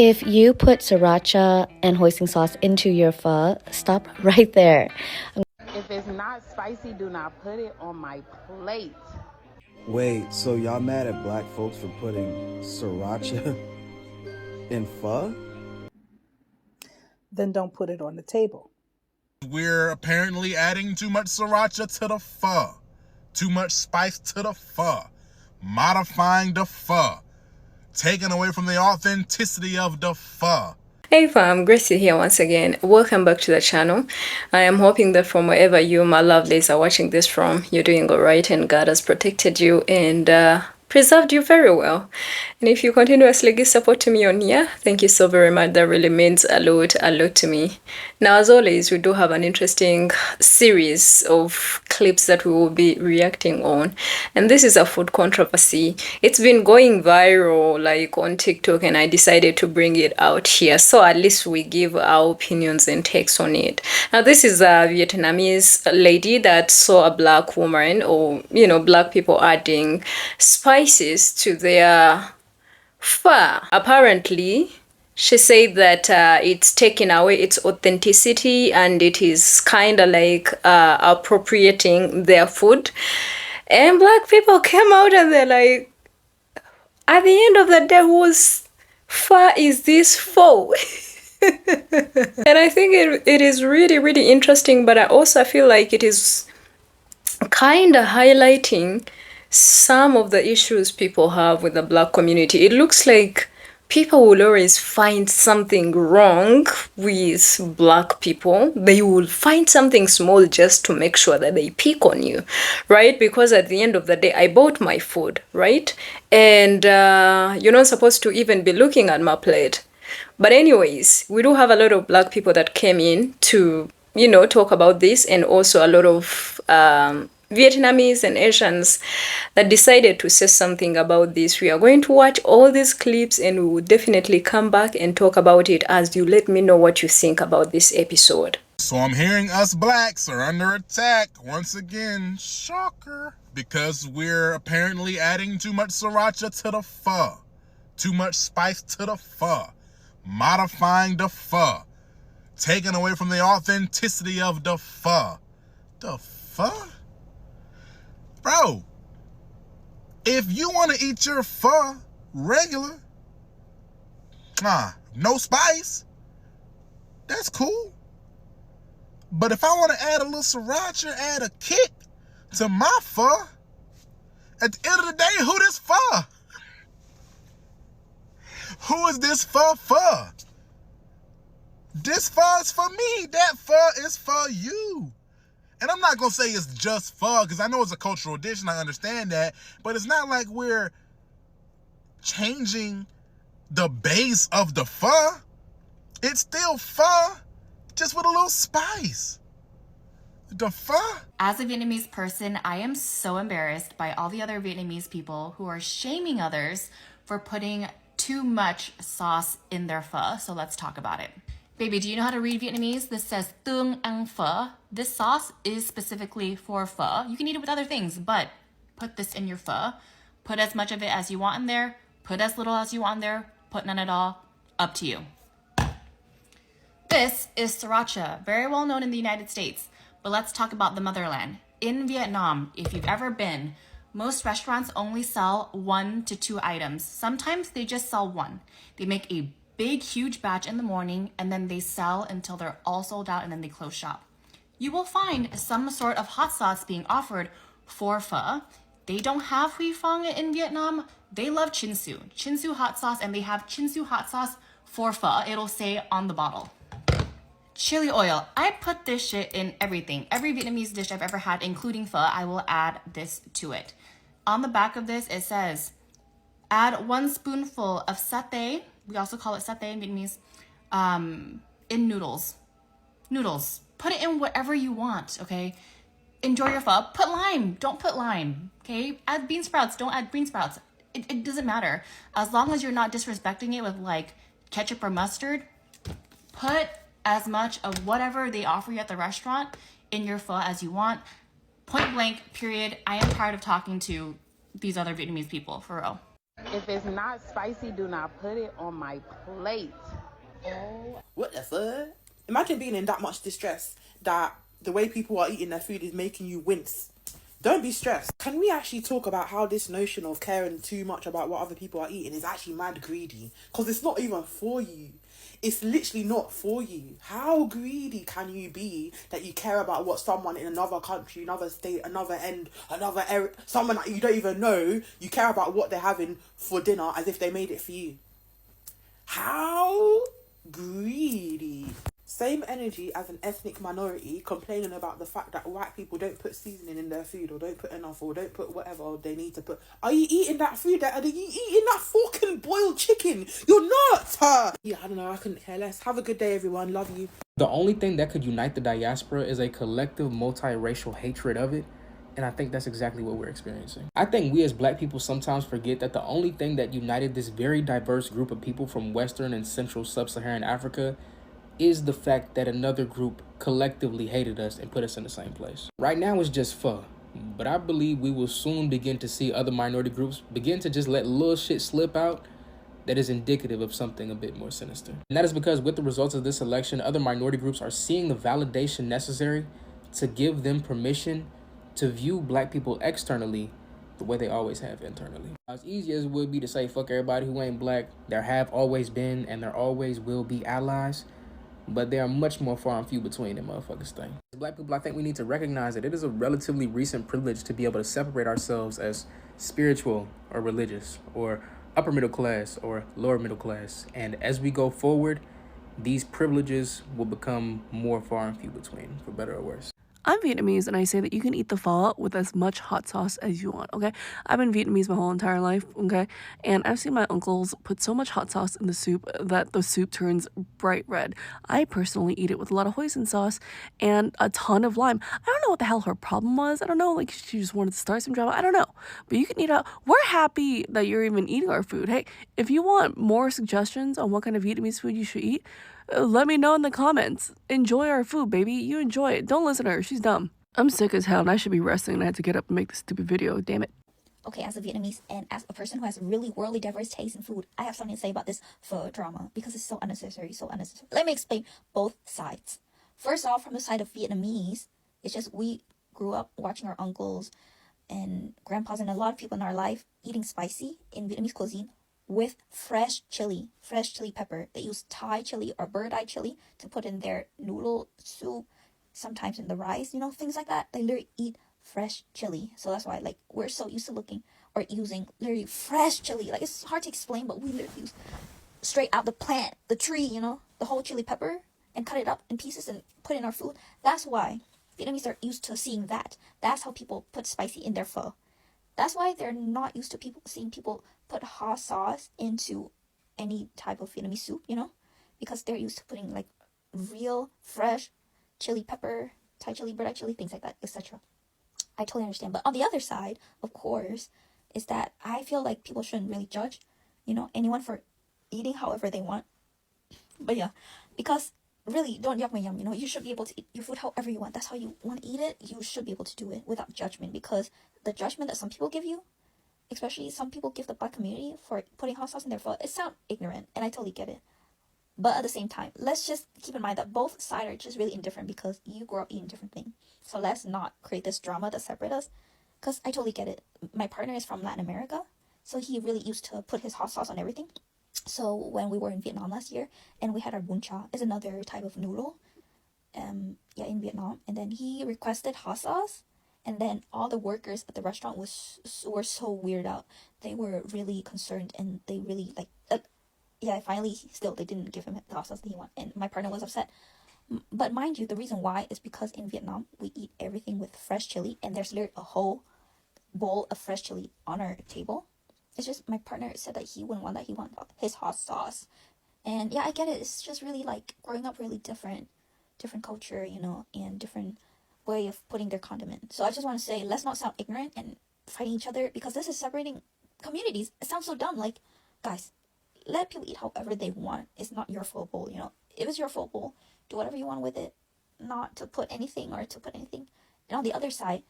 If you put sriracha and hoisin sauce into your pho, stop right there. If it's not spicy, do not put it on my plate. Wait, so y'all mad at black folks for putting sriracha in pho? Then don't put it on the table. We're apparently adding too much sriracha to the pho. Too much spice to the pho. Modifying the pho. Taking away from the authenticity of the pho. Hey fam, Gracie here once again. Welcome back to the channel. I am hoping that from wherever you, my lovelies, are watching this from, you're doing alright and God has protected you and preserved you very well. And if you continuously give support to me on here, thank you so very much. That really means a lot to me. Now, as always, we do have an interesting series of clips that we will be reacting on. And this is a food controversy. It's been going viral like on TikTok and I decided to bring it out here. So at least we give our opinions and takes on it. Now, this is a Vietnamese lady that saw a black woman or, you know, black people adding spices to their pho. Apparently, she said that it's taking away its authenticity and it is kind of like appropriating their food. And black people came out and they're like, at the end of the day, whose pho is this for? And I think it is really interesting, but I also feel like it is kind of highlighting some of the issues people have with the black community. It looks like people will always find something wrong with black people. They will find something small just to make sure that they pick on you, right? Because at the end of the day, I bought my food, right? And you're not supposed to even be looking at my plate. But anyways, we do have a lot of black people that came in to, you know, talk about this, and also a lot of Vietnamese and Asians that decided to say something about this. We are going to watch all these clips and we will definitely come back and talk about it as you let me know what you think about this episode. So I'm hearing us blacks are under attack once again. Shocker. Because we're apparently adding too much sriracha to the pho. Too much spice to the pho. Modifying the pho. Taking away from the authenticity of the pho. The pho? Bro, if you want to eat your pho regular, no spice, that's cool. But if I want to add a little sriracha, add a kick to my pho, at the end of the day, who this for? Who is this for? This pho is for me. That pho is for you. And I'm not going to say it's just pho, because I know it's a cultural dish and I understand that. But it's not like we're changing the base of the pho. It's still pho, just with a little spice. The pho. As a Vietnamese person, I am so embarrassed by all the other Vietnamese people who are shaming others for putting too much sauce in their pho. So let's talk about it. Baby, do you know how to read Vietnamese? This says tương ăn pho. This sauce is specifically for pho. You can eat it with other things, but put this in your pho. Put as much of it as you want in there. Put as little as you want in there. Put none at all. Up to you. This is sriracha, very well known in the United States. But let's talk about the motherland. In Vietnam, if you've ever been, most restaurants only sell 1 to 2 items. Sometimes they just sell one. They make a big, huge batch in the morning, and then they sell until they're all sold out, and then they close shop. You will find some sort of hot sauce being offered for pho. They don't have Huy Fong in Vietnam. They love Chinsu hot sauce, and they have Chinsu hot sauce for pho. It'll say on the bottle. Chili oil. I put this shit in everything. Every Vietnamese dish I've ever had, including pho, I will add this to it. On the back of this, it says, add 1 spoonful of satay. We also call it satay in Vietnamese, in noodles. Put it in whatever you want, okay? Enjoy your pho. Put lime. Don't put lime, okay? Add bean sprouts. Don't add bean sprouts. It doesn't matter. As long as you're not disrespecting it with, like, ketchup or mustard, put as much of whatever they offer you at the restaurant in your pho as you want. Point blank, period. I am tired of talking to these other Vietnamese people, for real. If it's not spicy, do not put it on my plate. What the fuck? Imagine being in that much distress that the way people are eating their food is making you wince. Don't be stressed. Can we actually talk about how this notion of caring too much about what other people are eating is actually mad greedy? Because it's not even for you. It's literally not for you. How greedy can you be that you care about what someone in another country, another state, another end, another area, someone that you don't even know, you care about what they're having for dinner as if they made it for you? How greedy. Same energy as an ethnic minority complaining about the fact that white people don't put seasoning in their food or don't put enough or don't put whatever they need to put. Are you eating that food? Are you eating that fucking boiled chicken? You're not! Yeah, I don't know. I couldn't care less. Have a good day, everyone. Love you. The only thing that could unite the diaspora is a collective multiracial hatred of it. And I think that's exactly what we're experiencing. I think we as black people sometimes forget that the only thing that united this very diverse group of people from Western and Central Sub-Saharan Africa is the fact that another group collectively hated us and put us in the same place. Right now it's just pho, but I believe we will soon begin to see other minority groups begin to just let little shit slip out that is indicative of something a bit more sinister. And that is because with the results of this election, other minority groups are seeing the validation necessary to give them permission to view black people externally the way they always have internally. As easy as it would be to say fuck everybody who ain't black, there have always been and there always will be allies, but they are much more far and few between them motherfuckers thing. As black people, I think we need to recognize that it is a relatively recent privilege to be able to separate ourselves as spiritual or religious or upper middle class or lower middle class. And as we go forward, these privileges will become more far and few between, for better or worse. I'm Vietnamese, and I say that you can eat the pho with as much hot sauce as you want, okay? I've been Vietnamese my whole entire life, okay? And I've seen my uncles put so much hot sauce in the soup that the soup turns bright red. I personally eat it with a lot of hoisin sauce and a ton of lime. I don't know what the hell her problem was. I don't know, like she just wanted to start some drama. I don't know. But you can eat out. We're happy that you're even eating our food. Hey, if you want more suggestions on what kind of Vietnamese food you should eat, let me know in the comments. Enjoy our food, baby. You enjoy it. Don't listen to her. She's dumb. I'm sick as hell and I should be resting and I had to get up and make this stupid video. Damn it. Okay, as a Vietnamese and as a person who has really worldly diverse taste in food, I have something to say about this pho drama because it's so unnecessary, so unnecessary. Let me explain both sides. First off, from the side of Vietnamese, it's just we grew up watching our uncles and grandpas and a lot of people in our life eating spicy in Vietnamese cuisine with fresh chili pepper. They use Thai chili or bird eye chili to put in their noodle soup, sometimes in the rice, you know, things like that. They literally eat fresh chili. So that's why, like, we're so used to looking or using literally fresh chili. Like, it's hard to explain, but we literally use straight out the plant, the tree, you know, the whole chili pepper, and cut it up in pieces and put it in our food. That's why Vietnamese are used to seeing that. That's how people put spicy in their pho. That's why they're not used to seeing people put hot sauce into any type of Vietnamese soup, you know, because they're used to putting like real fresh chili pepper, Thai chili, bird eye chili, things like that, etc. I totally understand. But on the other side, of course, is that I feel like people shouldn't really judge, you know, anyone for eating however they want. But yeah, because really, don't yuck my yum, you know, you should be able to eat your food however you want. That's how you want to eat it. You should be able to do it without judgment, because the judgment that some people give you, especially some people give the black community for putting hot sauce in their food, it sounds ignorant, and I totally get it. But at the same time, let's just keep in mind that both sides are just really indifferent because you grew up eating different things. So let's not create this drama that separates us, because I totally get it. My partner is from Latin America, so he really used to put his hot sauce on everything. So when we were in Vietnam last year, and we had our bún chả, is another type of noodle, in Vietnam, and then he requested hot sauce, and then all the workers at the restaurant were so weirded out. They were really concerned, and they really finally still they didn't give him the hot sauce that he wanted, and my partner was upset. But mind you, the reason why is because in Vietnam we eat everything with fresh chili, and there's literally a whole bowl of fresh chili on our table. It's just my partner said that he wouldn't want that. He wanted his hot sauce. And yeah, I get it. It's just really like growing up really different culture, you know, and different way of putting their condiment. So I just want to say, let's not sound ignorant and fighting each other, because this is separating communities. It sounds so dumb. Like, guys, let people eat however they want. It's not your full bowl, you know. If it's your full bowl, do whatever you want with it, not to put anything or to put anything. And on the other side,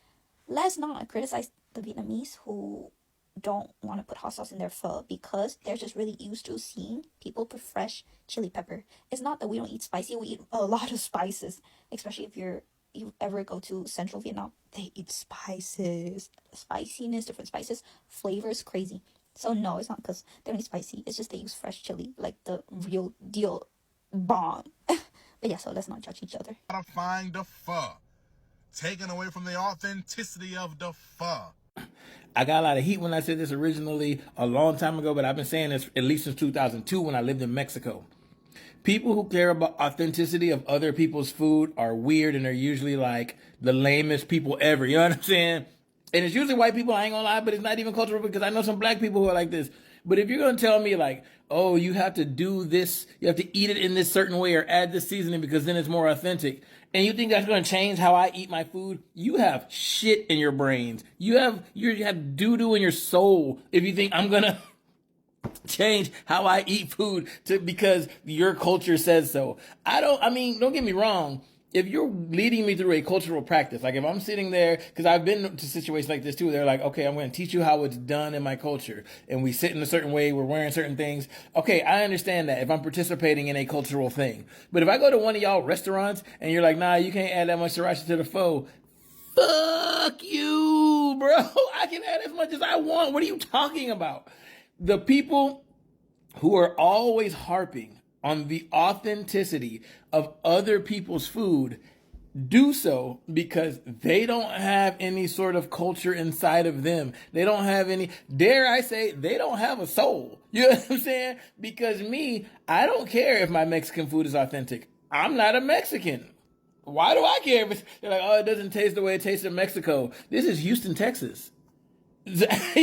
let's not criticize the Vietnamese who don't want to put hot sauce in their pho because they're just really used to seeing people put fresh chili pepper. It's not that we don't eat spicy, we eat a lot of spices, especially if you ever go to central Vietnam. They eat spices, spiciness, different spices, flavors, crazy. So no, it's not because they don't eat spicy, it's just they use fresh chili, like the real deal bomb. But yeah, so let's not judge each other. Gotta find the pho, taken away from the authenticity of the pho. I got a lot of heat when I said this originally a long time ago, but I've been saying this at least since 2002 when I lived in Mexico. People who care about authenticity of other people's food are weird, and they're usually like the lamest people ever. You know what I'm saying? And it's usually white people, I ain't gonna lie, but it's not even cultural because I know some black people who are like this. But if you're gonna tell me like, oh, you have to do this, you have to eat it in this certain way or add this seasoning because then it's more authentic, and you think that's gonna change how I eat my food, you have shit in your brains. You have doo-doo in your soul if you think I'm gonna change how I eat food because your culture says so. Don't get me wrong. If you're leading me through a cultural practice, like if I'm sitting there, because I've been to situations like this too, they're like, okay, I'm going to teach you how it's done in my culture. And we sit in a certain way, we're wearing certain things. Okay, I understand that if I'm participating in a cultural thing. But if I go to one of y'all restaurants and you're like, nah, you can't add that much sriracha to the pho, fuck you, bro. I can add as much as I want. What are you talking about? The people who are always harping on the authenticity of other people's food do so because they don't have any sort of culture inside of them. They don't have any, dare I say, they don't have a soul. You know what I'm saying? Because I don't care if my Mexican food is authentic. I'm not a Mexican. Why do I care if they're like, oh, it doesn't taste the way it tastes in Mexico? This is Houston, Texas. You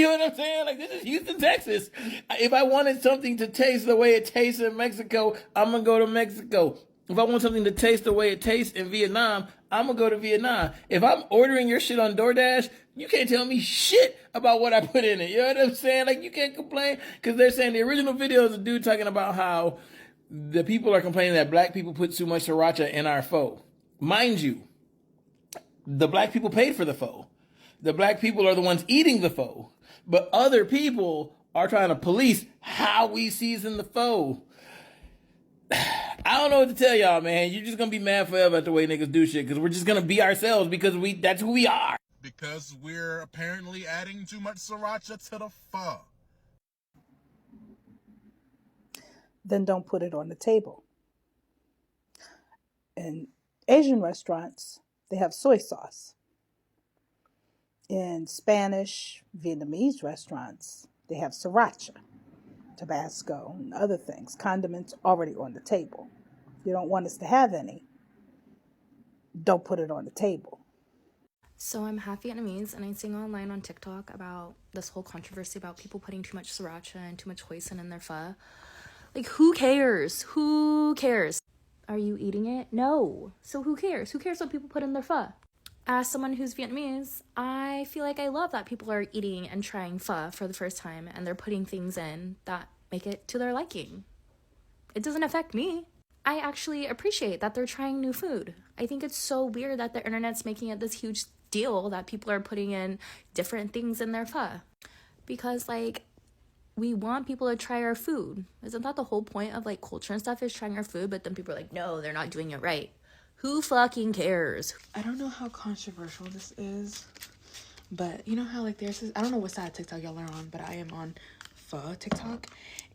know what I'm saying? Like, this is Houston, Texas. If I wanted something to taste the way it tastes in Mexico, I'm going to go to Mexico. If I want something to taste the way it tastes in Vietnam, I'm going to go to Vietnam. If I'm ordering your shit on DoorDash, you can't tell me shit about what I put in it. You know what I'm saying? Like, you can't complain because they're saying the original video is a dude talking about how the people are complaining that black people put too much sriracha in our pho. Mind you, the black people paid for the pho. The black people are the ones eating the pho, but other people are trying to police how we season the pho. I don't know what to tell y'all, man. You're just gonna be mad forever at the way niggas do shit because we're just gonna be ourselves because that's who we are. Because we're apparently adding too much sriracha to the pho. Then don't put it on the table. In Asian restaurants, they have soy sauce. In Spanish, Vietnamese restaurants, they have sriracha, Tabasco, and other things, condiments already on the table. If you don't want us to have any, don't put it on the table. So I'm half Vietnamese, and I sing online on TikTok about this whole controversy about people putting too much sriracha and too much hoisin in their pho. Like, who cares? Who cares? Are you eating it? No. So who cares? Who cares what people put in their pho? As someone who's Vietnamese, I feel like I love that people are eating and trying pho for the first time and they're putting things in that make it to their liking. It doesn't affect me. I actually appreciate that they're trying new food. I think it's so weird that the internet's making it this huge deal that people are putting in different things in their pho. Because, like, we want people to try our food. Isn't that the whole point of, like, culture and stuff is trying our food? But then people are like, no, they're not doing it right. Who fucking cares? I don't know how controversial this is, but you know how like there's this, I don't know what side of TikTok y'all are on, but I am on pho TikTok,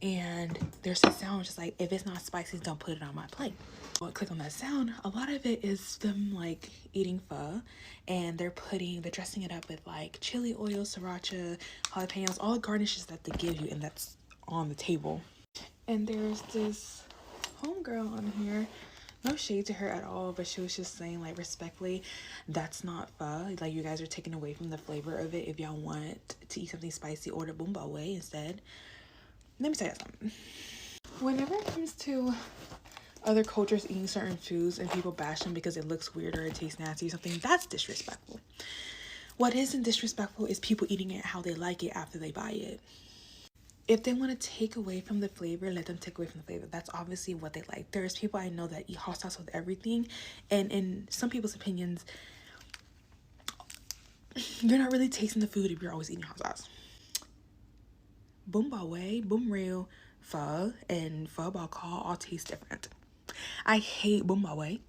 and there's this sound just like, if it's not spicy, don't put it on my plate. Well, click on that sound. A lot of it is them like eating pho, and they're dressing it up with like chili oil, sriracha, jalapenos, all the garnishes that they give you, and that's on the table. And there's this homegirl on here. No shade to her at all, but she was just saying, like, respectfully, that's not pho. Like, you guys are taking away from the flavor of it. If y'all want to eat something spicy, order Boom Bao Way instead. Let me tell you something. Whenever it comes to other cultures eating certain foods and people bash them because it looks weird or it tastes nasty or something, that's disrespectful. What isn't disrespectful is people eating it how they like it after they buy it. If they want to take away from the flavor, let them take away from the flavor. That's obviously what they like. There's people I know that eat hot sauce with everything. And in some people's opinions, you're not really tasting the food if you're always eating hot sauce. Boom Bao Way, Boom Real pho, and pho bao call all taste different. I hate Boom Bao Way.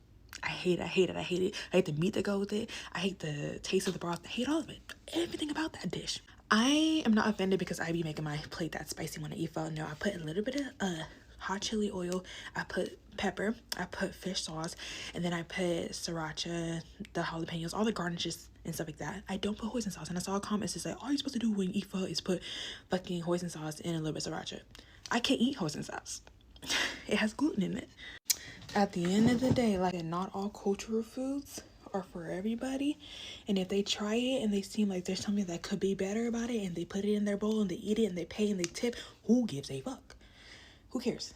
I hate it. I hate it. I hate it. I hate the meat that goes with it. I hate the taste of the broth. I hate all of it. Everything about that dish. I am not offended because I be making my plate that spicy when I eat pho. No, I put a little bit of hot chili oil. I put pepper. I put fish sauce. And then I put sriracha, the jalapenos, all the garnishes and stuff like that. I don't put hoisin sauce. And I saw comments that say, all you're supposed to do when you eat pho is put fucking hoisin sauce and a little bit of sriracha. I can't eat hoisin sauce. It has gluten in it. At the end of the day, like, not all cultural foods are for everybody. And if they try it and they seem like there's something that could be better about it and they put it in their bowl and they eat it and they pay and they tip, who gives a fuck? Who cares?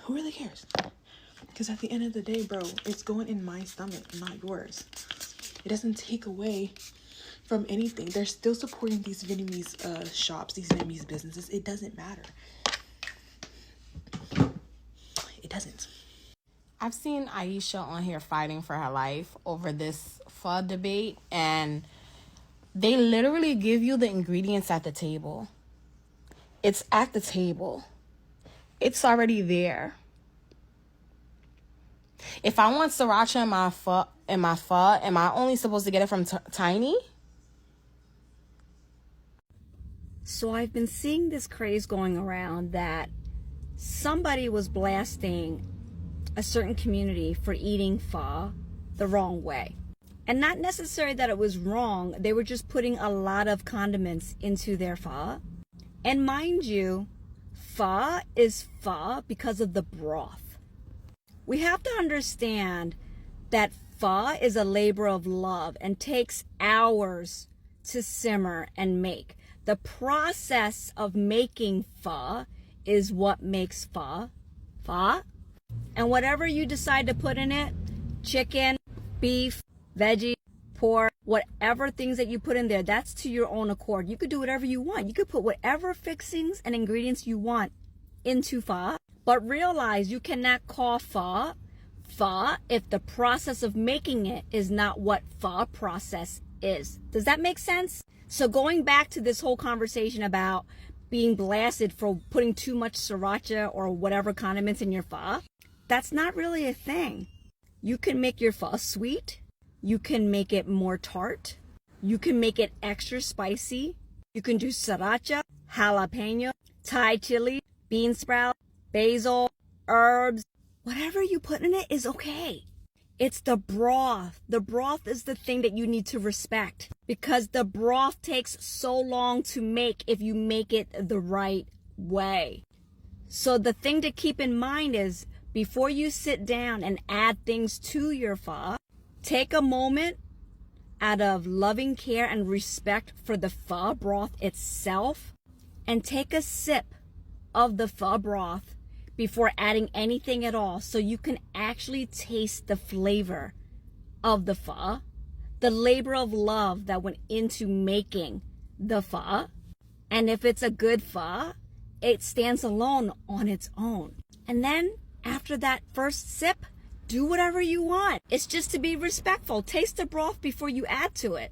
Who really cares? Because at the end of the day, bro, it's going in my stomach, not yours. It doesn't take away from anything. They're still supporting these Vietnamese shops, these Vietnamese businesses. It doesn't matter. It doesn't. I've seen Aisha on here fighting for her life over this pho debate, and they literally give you the ingredients at the table. It's at the table. It's already there. If I want sriracha in my pho, am I only supposed to get it from Tiny? So I've been seeing this craze going around that somebody was blasting a certain community for eating pho the wrong way. And not necessarily that it was wrong, they were just putting a lot of condiments into their pho. And mind you, pho is pho because of the broth. We have to understand that pho is a labor of love and takes hours to simmer and make. The process of making pho is what makes pho pho. And whatever you decide to put in it, chicken, beef, veggie, pork, whatever things that you put in there, that's to your own accord. You could do whatever you want. You could put whatever fixings and ingredients you want into pho. But realize you cannot call pho pho if the process of making it is not what pho process is. Does that make sense? So going back to this whole conversation about being blasted for putting too much sriracha or whatever condiments in your pho, that's not really a thing. You can make your pho sweet. You can make it more tart. You can make it extra spicy. You can do sriracha, jalapeno, Thai chili, bean sprout, basil, herbs. Whatever you put in it is okay. It's the broth. The broth is the thing that you need to respect because the broth takes so long to make if you make it the right way. So the thing to keep in mind is before you sit down and add things to your pho, take a moment out of loving care and respect for the pho broth itself and take a sip of the pho broth before adding anything at all so you can actually taste the flavor of the pho, the labor of love that went into making the pho. And if it's a good pho, it stands alone on its own. And then after that first sip, do whatever you want. It's just to be respectful. Taste the broth before you add to it.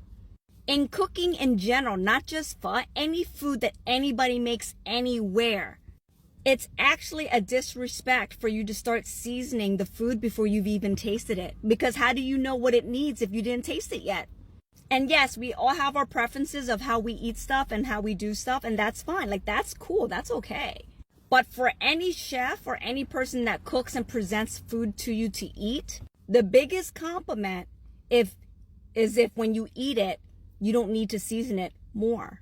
In cooking in general, not just pho, any food that anybody makes anywhere, it's actually a disrespect for you to start seasoning the food before you've even tasted it. Because how do you know what it needs if you didn't taste it yet? And yes, we all have our preferences of how we eat stuff and how we do stuff, and that's fine. Like, that's cool. That's okay. But for any chef or any person that cooks and presents food to you to eat, the biggest compliment is if when you eat it, you don't need to season it more.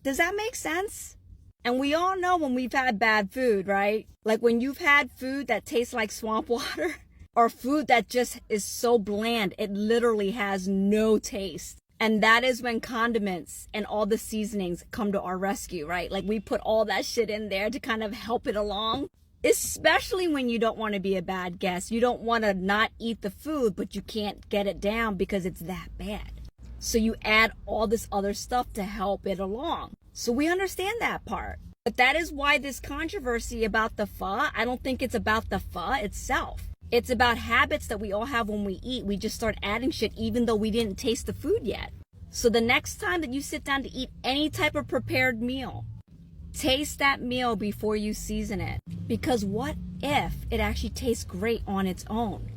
Does that make sense? And we all know when we've had bad food, right? Like when you've had food that tastes like swamp water or food that just is so bland, it literally has no taste. And that is when condiments and all the seasonings come to our rescue, right? Like we put all that shit in there to kind of help it along. Especially when you don't want to be a bad guest. You don't want to not eat the food, but you can't get it down because it's that bad. So you add all this other stuff to help it along. So we understand that part. But that is why this controversy about the pho, I don't think it's about the pho itself. It's about habits that we all have when we eat. We just start adding shit even though we didn't taste the food yet. So the next time that you sit down to eat any type of prepared meal, Taste that meal before you season it. Because what if it actually tastes great on its own?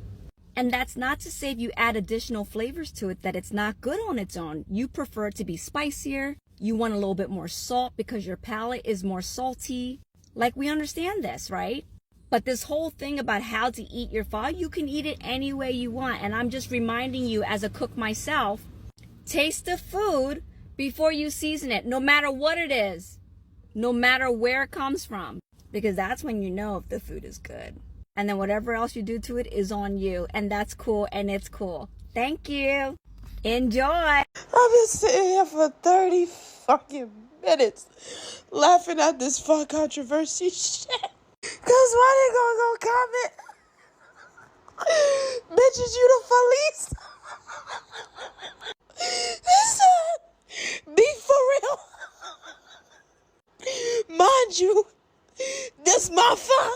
And that's not to say if you add additional flavors to it that it's not good on its own. You prefer it to be spicier. You want a little bit more salt because your palate is more salty. Like, we understand this, right? But this whole thing about how to eat your pho, you can eat it any way you want. And I'm just reminding you, as a cook myself, taste the food before you season it, no matter what it is, no matter where it comes from, because that's when you know if the food is good. And then whatever else you do to it is on you, and that's cool, and it's cool. Thank you. Enjoy. I've been sitting here for 30 fucking minutes laughing at this fuck controversy shit. Cause why they gonna go comment? Bitches, you the police? Listen, be for real. Mind you, this my fun.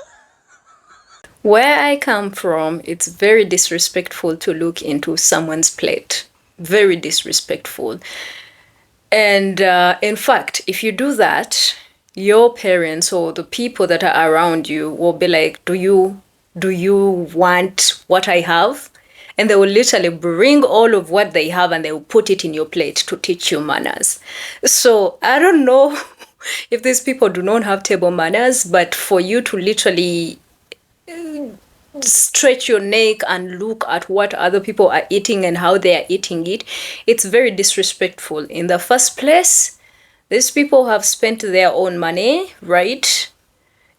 Where I come from, it's very disrespectful to look into someone's plate. Very disrespectful. And in fact, if you do that, your parents or the people that are around you will be like, do you want what I have? And they will literally bring all of what they have and they will put it in your plate to teach you manners. So I don't know if these people do not have table manners, but for you to literally stretch your neck and look at what other people are eating and how they are eating it, it's very disrespectful. In the first place, these people have spent their own money, right?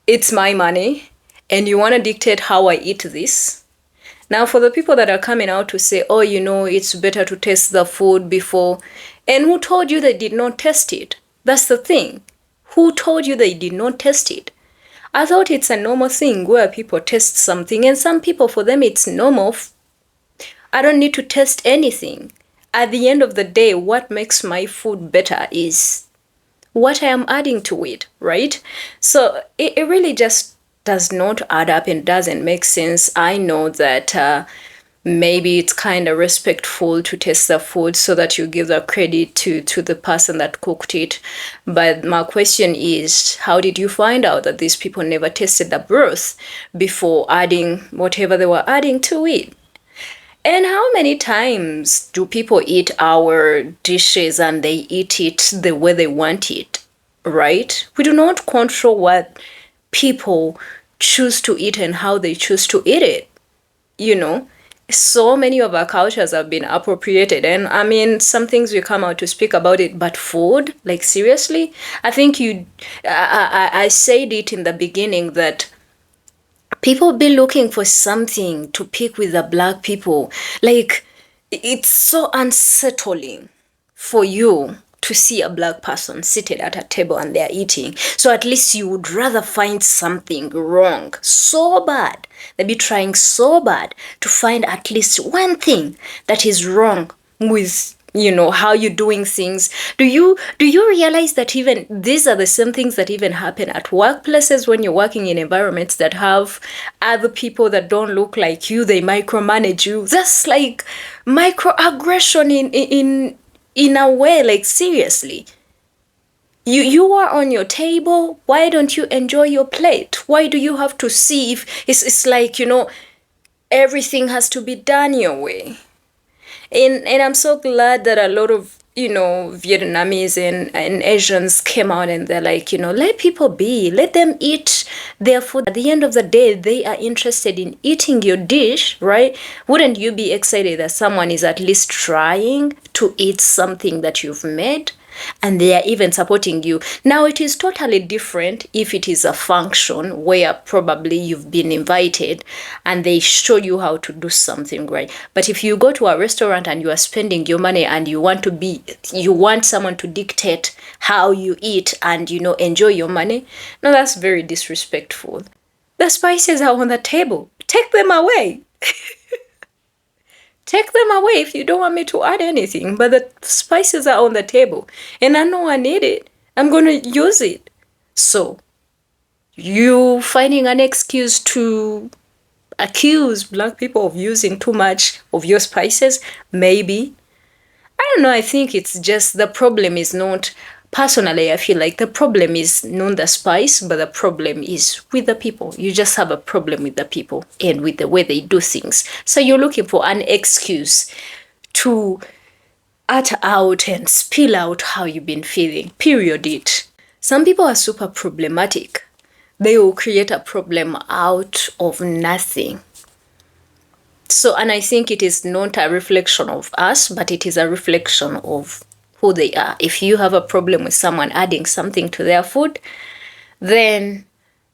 It's my money, and you want to dictate how I eat this. Now, for the people that are coming out to say, oh, you know, it's better to taste the food before, and who told you they did not test it? That's the thing. Who told you they did not test it? I thought it's a normal thing where people test something, and some people, for them, it's normal. I don't need to test anything. At the end of the day, what makes my food better is what I am adding to it, right? So it really just does not add up and doesn't make sense. I know that maybe it's kind of respectful to taste the food so that you give the credit to the person that cooked it. But my question is, how did you find out that these people never tasted the broth before adding whatever they were adding to it? And how many times do people eat our dishes and they eat it the way they want it, right? We do not control what people choose to eat and how they choose to eat it, you know? So many of our cultures have been appropriated, and I mean, some things we come out to speak about it, but food, like, seriously? I think I said it in the beginning that people be looking for something to pick with the black people. Like, it's so unsettling for you to see a black person seated at a table and they're eating. So at least you would rather find something wrong so bad. They'd be trying so bad to find at least one thing that is wrong with, you know, how you're doing things. Do you realize that even these are the same things that even happen at workplaces when you're working in environments that have other people that don't look like you? They micromanage you. That's like microaggression in a way. Like, seriously, you are on your table. Why don't you enjoy your plate? Why do you have to see if it's like, you know, everything has to be done your way? And I'm so glad that a lot of, you know, Vietnamese and Asians came out and they're like, you know, let people be, let them eat their food. At the end of the day, they are interested in eating your dish, right? Wouldn't you be excited that someone is at least trying to eat something that you've made? And they are even supporting you. Now, it is totally different if it is a function where probably you've been invited and they show you how to do something, right? But if you go to a restaurant and you are spending your money and you want someone to dictate how you eat and, you know, enjoy your money, no, that's very disrespectful. The spices are on the table. Take them away. Take them away if you don't want me to add anything. But the spices are on the table. And I know I need it. I'm going to use it. So, you finding an excuse to accuse black people of using too much of your spices? Maybe. I don't know. I think it's just the problem is not Personally, I feel like the problem is not the spice, but the problem is with the people. You just have a problem with the people and with the way they do things. So you're looking for an excuse to utter out and spill out how you've been feeling. Period it. Some people are super problematic. They will create a problem out of nothing. So, and I think it is not a reflection of us, but it is a reflection of who they are. If you have a problem with someone adding something to their food, then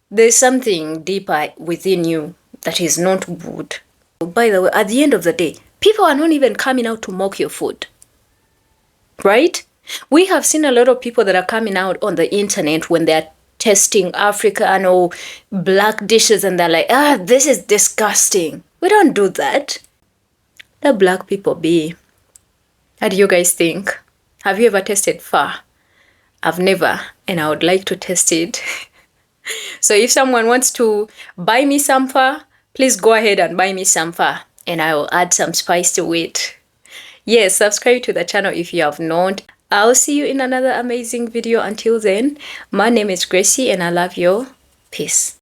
there's something deeper within you that is not good. By the way, at the end of the day, people are not even coming out to mock your food, right? We have seen a lot of people that are coming out on the internet when they're testing African or black dishes and they're like, this is disgusting. We don't do that. Let black people be. How do you guys think? Have you ever tasted pho? I've never, and I would like to test it. So if someone wants to buy me some pho, please go ahead and buy me some pho, and I will add some spice to it. Yes, subscribe to the channel if you have not. I'll see you in another amazing video. Until then, my name is Gracie and I love you. Peace.